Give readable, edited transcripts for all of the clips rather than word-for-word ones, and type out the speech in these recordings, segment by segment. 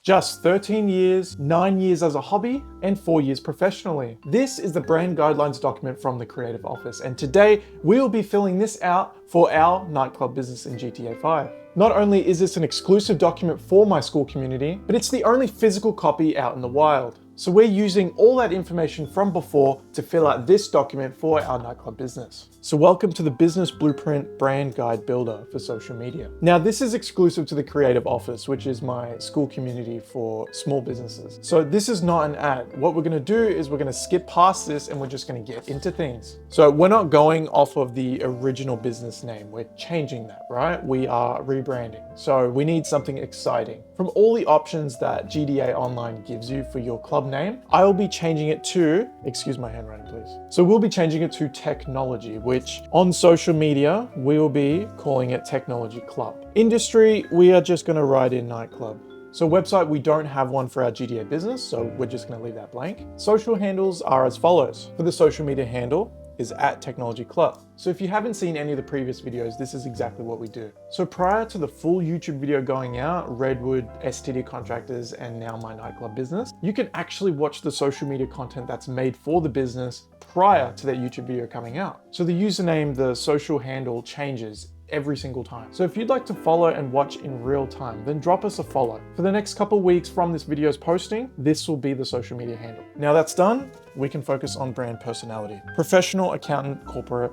Just 13 years, 9 years as a hobby, and 4 years professionally. This is the brand guidelines document from the creative office, and today we will be filling this out for our nightclub business in GTA 5. Not only is this an exclusive document for my school community, but it's the only physical copy out in the wild. So we're using all that information from before to fill out this document for our nightclub business. So welcome to the Business Blueprint Brand Guide Builder for social media. Now this is exclusive to the creative office, which is my school community for small businesses. So this is not an ad. What we're gonna do is we're gonna skip past this and we're just gonna get into things. So we're not going off of the original business name. We're changing that, right? We are rebranding. So we need something exciting. From all the options that GDA Online gives you for your club name, I will be changing it to, excuse my handwriting please. So we'll be changing it to technology, which on social media, we will be calling it Technology Club. Industry, we are just gonna write in nightclub. So website, we don't have one for our GDA business, so we're just gonna leave that blank. Social handles are as follows. For the social media handle, is @Technology Club. So if you haven't seen any of the previous videos, this is exactly what we do. So prior to the full YouTube video going out, Redwood, STD Contractors, and now my nightclub business, you can actually watch the social media content that's made for the business prior to that YouTube video coming out. So the username, the social handle changes every single time. So if you'd like to follow and watch in real time, then drop us a follow. For the next couple weeks from this video's posting, this will be the social media handle. Now that's done, we can focus on brand personality. Professional, accountant, corporate.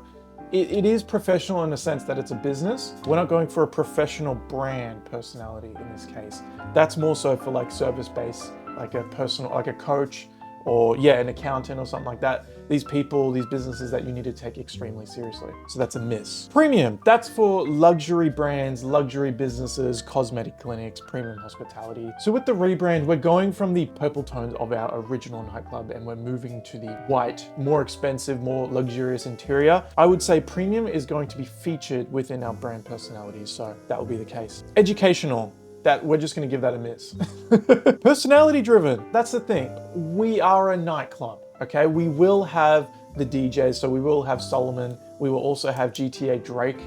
It is professional in the sense that it's a business. We're not going for a professional brand personality in this case. That's more so for like service-based, like a personal, like a coach, or yeah, an accountant or something like that. These people, these businesses that you need to take extremely seriously. So that's a miss. Premium, that's for luxury brands, luxury businesses, cosmetic clinics, premium hospitality. So with the rebrand, we're going from the purple tones of our original nightclub and we're moving to the white, more expensive, more luxurious interior. I would say premium is going to be featured within our brand personalities. So that will be the case. Educational. That we're just gonna give that a miss. Personality driven, that's the thing. We are a nightclub, okay? We will have the DJs, so we will have Solomon. We will also have GTA Drake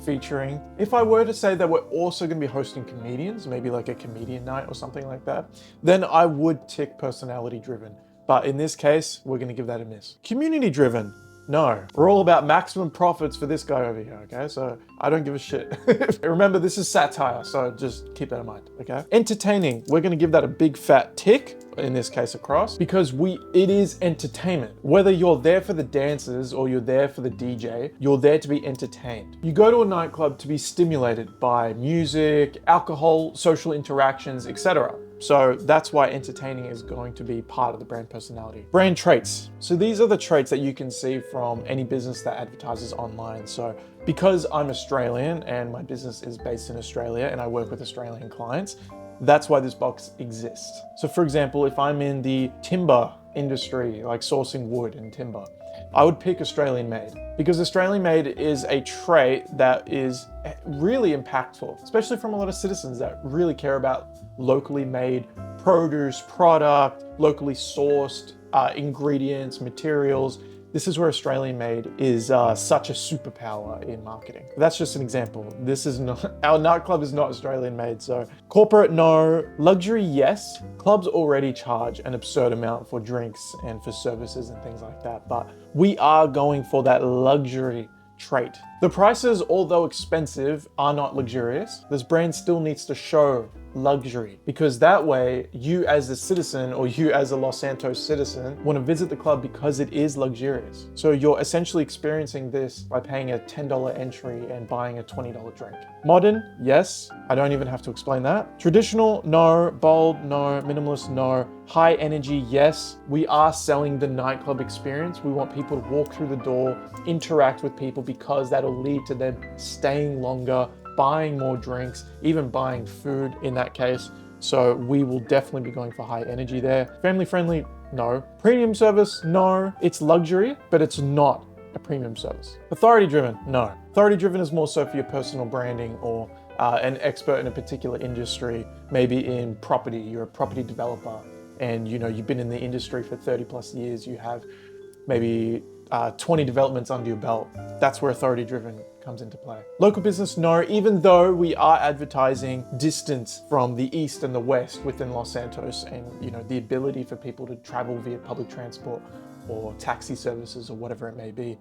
featuring. If I were to say that we're also gonna be hosting comedians, maybe like a comedian night or something like that, then I would tick personality driven. But in this case, we're gonna give that a miss. Community driven. No, we're all about maximum profits for this guy over here, okay? So I don't give a shit. Remember, this is satire, so just keep that in mind, okay? Entertaining, we're gonna give that a big fat tick, in this case across, because it is entertainment. Whether you're there for the dancers or you're there for the DJ, you're there to be entertained. You go to a nightclub to be stimulated by music, alcohol, social interactions, etc. So that's why entertaining is going to be part of the brand personality. Brand traits. So these are the traits that you can see from any business that advertises online. So because I'm Australian and my business is based in Australia and I work with Australian clients, that's why this box exists. So for example, if I'm in the timber industry, like sourcing wood and timber, I would pick Australian made because Australian made is a trait that is really impactful, especially from a lot of citizens that really care about locally made produce, product, locally sourced ingredients, materials. This is where Australian made is such a superpower in marketing. That's just an example. This is not, our nightclub is not Australian made. So corporate, no. Luxury, yes. Clubs already charge an absurd amount for drinks and for services and things like that. But we are going for that luxury trait. The prices, although expensive, are not luxurious. This brand still needs to show luxury because that way you as a citizen or you as a Los Santos citizen want to visit the club because it is luxurious. So you're essentially experiencing this by paying a $10 entry and buying a $20 drink. Modern, yes. I don't even have to explain that. Traditional, no. Bold, no. Minimalist, no. High energy, yes. We are selling the nightclub experience. We want people to walk through the door, interact with people because that'll lead to them staying longer, buying more drinks, even buying food in that case. So we will definitely be going for high energy there. Family friendly, no. Premium service, no. It's luxury, but it's not a premium service. Authority driven, no. Authority driven is more so for your personal branding or an expert in a particular industry, maybe in property. You're a property developer and you've been in the industry for 30 plus years. You have maybe 20 developments under your belt. That's where authority driven comes into play. Local business, no, even though we are advertising distance from the east and the west within Los Santos and, the ability for people to travel via public transport or taxi services or whatever it may be.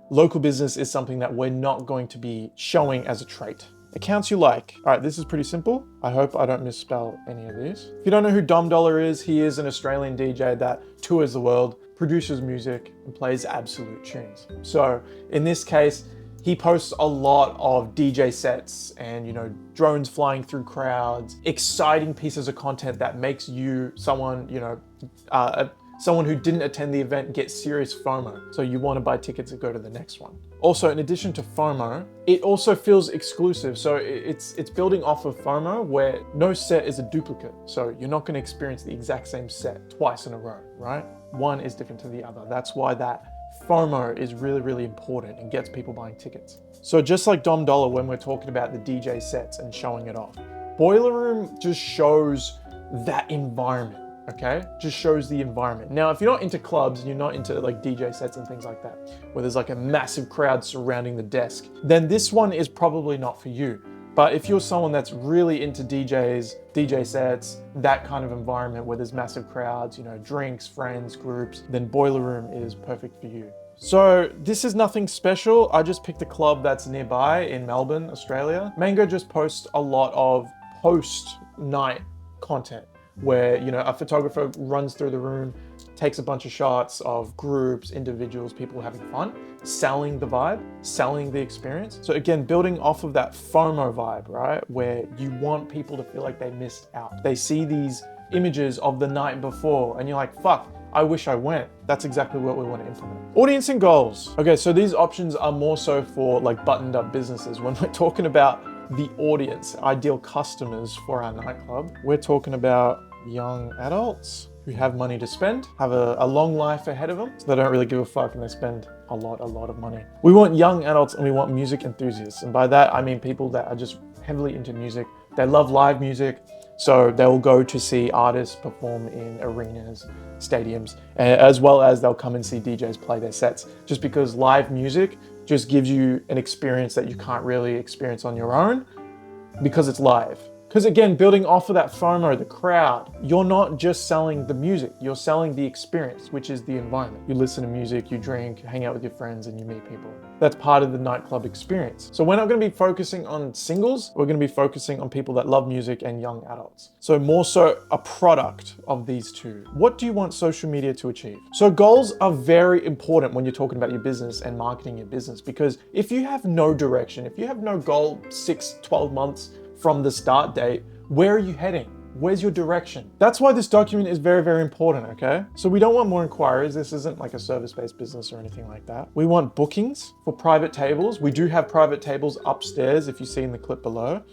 Local business is something that we're not going to be showing as a trait. Accounts you like. All right, this is pretty simple. I hope I don't misspell any of these. If you don't know who Dom Dollar is, he is an Australian DJ that tours the world, produces music, and plays absolute tunes. So in this case, he posts a lot of DJ sets and, drones flying through crowds, exciting pieces of content that makes you someone who didn't attend the event get serious FOMO. So you want to buy tickets and go to the next one. Also, in addition to FOMO, it also feels exclusive. So it's building off of FOMO where no set is a duplicate. So you're not going to experience the exact same set twice in a row, right? One is different to the other. That's why that FOMO is really, really important and gets people buying tickets. So just like Dom Dollar, when we're talking about the DJ sets and showing it off, Boiler Room just shows that environment. Okay, just shows the environment. Now, if you're not into clubs and you're not into like DJ sets and things like that, where there's like a massive crowd surrounding the desk, then this one is probably not for you. But if you're someone that's really into DJs, DJ sets, that kind of environment where there's massive crowds, drinks, friends, groups, then Boiler Room is perfect for you. So this is nothing special. I just picked a club that's nearby in Melbourne, Australia. Mango just posts a lot of post-night content, where a photographer runs through the room, takes a bunch of shots of groups, individuals, people having fun, selling the vibe, selling the experience. So again, building off of that FOMO vibe, right? Where you want people to feel like they missed out. They see these images of the night before and you're like, fuck, I wish I went. That's exactly what we want to implement. Audience and goals. Okay, so these options are more so for like buttoned up businesses. When we're talking about the audience, ideal customers for our nightclub, we're talking about young adults who have money to spend, have a long life ahead of them, so they don't really give a fuck and they spend a lot of money. We want young adults and we want music enthusiasts. And by that, I mean people that are just heavily into music. They love live music, so they'll go to see artists perform in arenas, stadiums, as well as they'll come and see DJs play their sets, just because live music just gives you an experience that you can't really experience on your own because it's live. Because again, building off of that FOMO, the crowd, you're not just selling the music, you're selling the experience, which is the environment. You listen to music, you drink, hang out with your friends, and you meet people. That's part of the nightclub experience. So we're not going to be focusing on singles, we're going to be focusing on people that love music and young adults. So more so a product of these two. What do you want social media to achieve? So goals are very important when you're talking about your business and marketing your business, because if you have no direction, if you have no goal 6-12 months from the start date, where are you heading? Where's your direction? That's why this document is very, very important, okay? So we don't want more inquiries. This isn't like a service-based business or anything like that. We want bookings for private tables. We do have private tables upstairs, if you see in the clip below.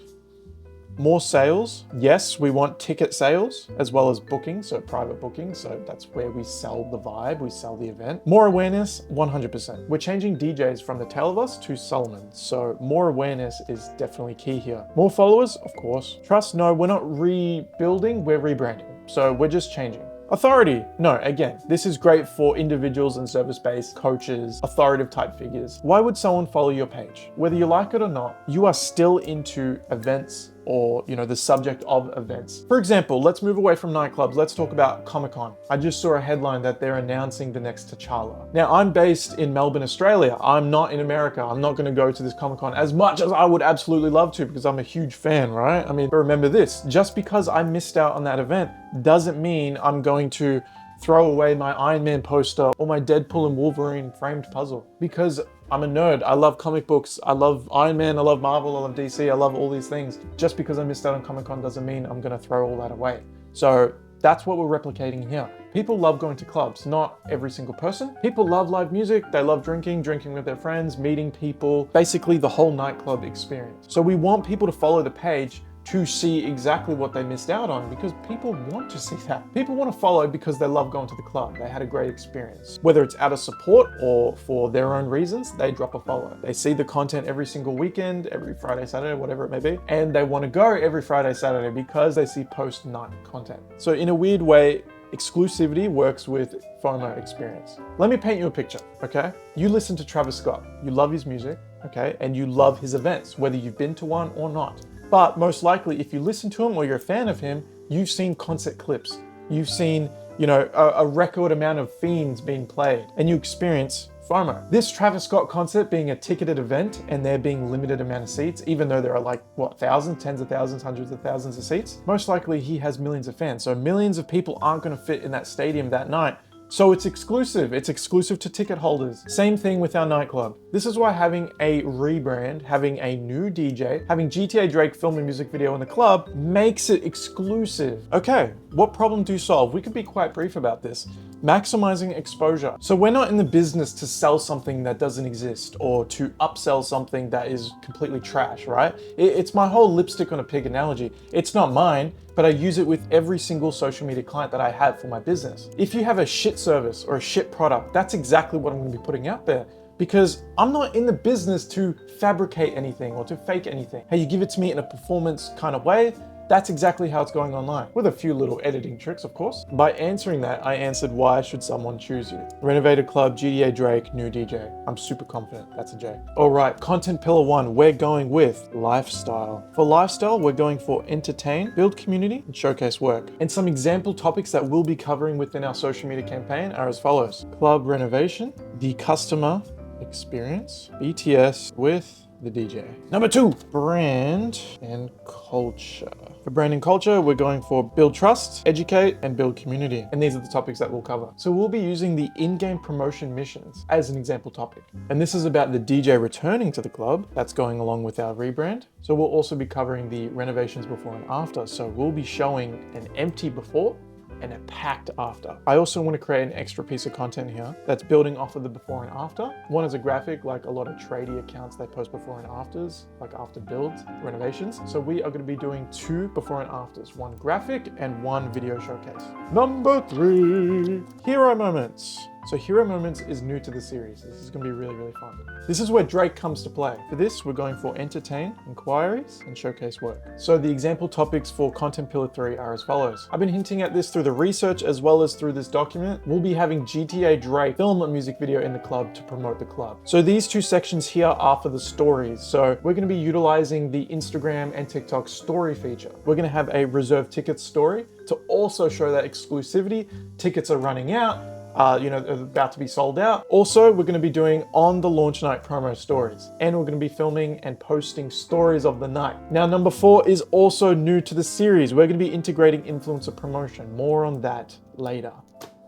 More sales. Yes, we want ticket sales as well as bookings, so private bookings. So that's where we sell the vibe, we sell the event. More awareness, 100%. We're changing DJs from the Tale of Us to Solomon. So more awareness is definitely key here. More followers, of course. Trust, no, we're not rebuilding, we're rebranding. So we're just changing. Authority, no, again, this is great for individuals and service-based coaches, authoritative type figures. Why would someone follow your page? Whether you like it or not, you are still into events or the subject of events. For example, let's move away from nightclubs. Let's talk about Comic-Con. I just saw a headline that they're announcing the next T'Challa. Now, I'm based in Melbourne, Australia. I'm not in America. I'm not gonna go to this Comic-Con as much as I would absolutely love to because I'm a huge fan, right? I mean, but remember this, just because I missed out on that event doesn't mean I'm going to throw away my Iron Man poster or my Deadpool and Wolverine framed puzzle, because I'm a nerd. I love comic books. I love Iron Man. I love Marvel. I love DC. I love all these things. Just because I missed out on Comic-Con doesn't mean I'm going to throw all that away. So that's what we're replicating here. People love going to clubs, not every single person. People love live music. They love drinking with their friends, meeting people, basically the whole nightclub experience. So we want people to follow the page to see exactly what they missed out on, because people want to see that. People want to follow because they love going to the club. They had a great experience. Whether it's out of support or for their own reasons, they drop a follow. They see the content every single weekend, every Friday, Saturday, whatever it may be, and they want to go every Friday, Saturday because they see post-night content. So in a weird way, exclusivity works with FOMO experience. Let me paint you a picture, okay? You listen to Travis Scott. You love his music. okay? And you love his events, whether you've been to one or not. But most likely, if you listen to him or you're a fan of him, you've seen concert clips. You've seen, a record amount of Fiends being played, and you experience FOMO. This Travis Scott concert being a ticketed event and there being limited amount of seats, even though there are thousands, tens of thousands, hundreds of thousands of seats, most likely he has millions of fans. So millions of people aren't gonna fit in that stadium that night. So it's exclusive. It's exclusive to ticket holders. Same thing with our nightclub. This is why having a rebrand, having a new DJ, having GTA Drake film a music video in the club makes it exclusive. Okay, what problem do you solve? We could be quite brief about this. Maximizing exposure. So we're not in the business to sell something that doesn't exist or to upsell something that is completely trash, right? It's my whole lipstick on a pig analogy. It's not mine, but I use it with every single social media client that I have for my business. If you have a shit service or a shit product, that's exactly what I'm gonna be putting out there, because I'm not in the business to fabricate anything or to fake anything. Hey, you give it to me in a performance kind of way, that's exactly how it's going online, with a few little editing tricks, of course. By answering that, I answered why should someone choose you? Renovated club, GTA Drake, new DJ. I'm super confident, that's a J. All right, content pillar 1, we're going with lifestyle. For lifestyle, we're going for entertain, build community, and showcase work. And some example topics that we'll be covering within our social media campaign are as follows. Club renovation, the customer experience, BTS with the DJ. Number 2, brand and culture. For brand and culture, we're going for build trust, educate, and build community. And these are the topics that we'll cover. So we'll be using the in-game promotion missions as an example topic. And this is about the DJ returning to the club. That's going along with our rebrand. So we'll also be covering the renovations before and after. So we'll be showing an empty before and a packed after. I also want to create an extra piece of content here that's building off of the before and after. One is a graphic, like a lot of tradie accounts, they post before and afters, like after builds, renovations. So we are going to be doing 2 before and afters, 1 graphic and 1 video showcase. Number 3, hero moments. So hero moments is new to the series. This is gonna be really, really fun. This is where Drake comes to play. For this, we're going for entertain, inquiries, and showcase work. So the example topics for content pillar 3 are as follows. I've been hinting at this through the research as well as through this document. We'll be having GTA Drake film a music video in the club to promote the club. So these 2 sections here are for the stories. So we're gonna be utilizing the Instagram and TikTok story feature. We're gonna have a reserved tickets story to also show that exclusivity. Tickets are running out. About to be sold out. Also, we're going to be doing on the launch night promo stories, and we're going to be filming and posting stories of the night. Now, number 4 is also new to the series. We're going to be integrating influencer promotion. More on that later.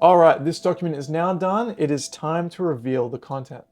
All right, this document is now done. It is time to reveal the content.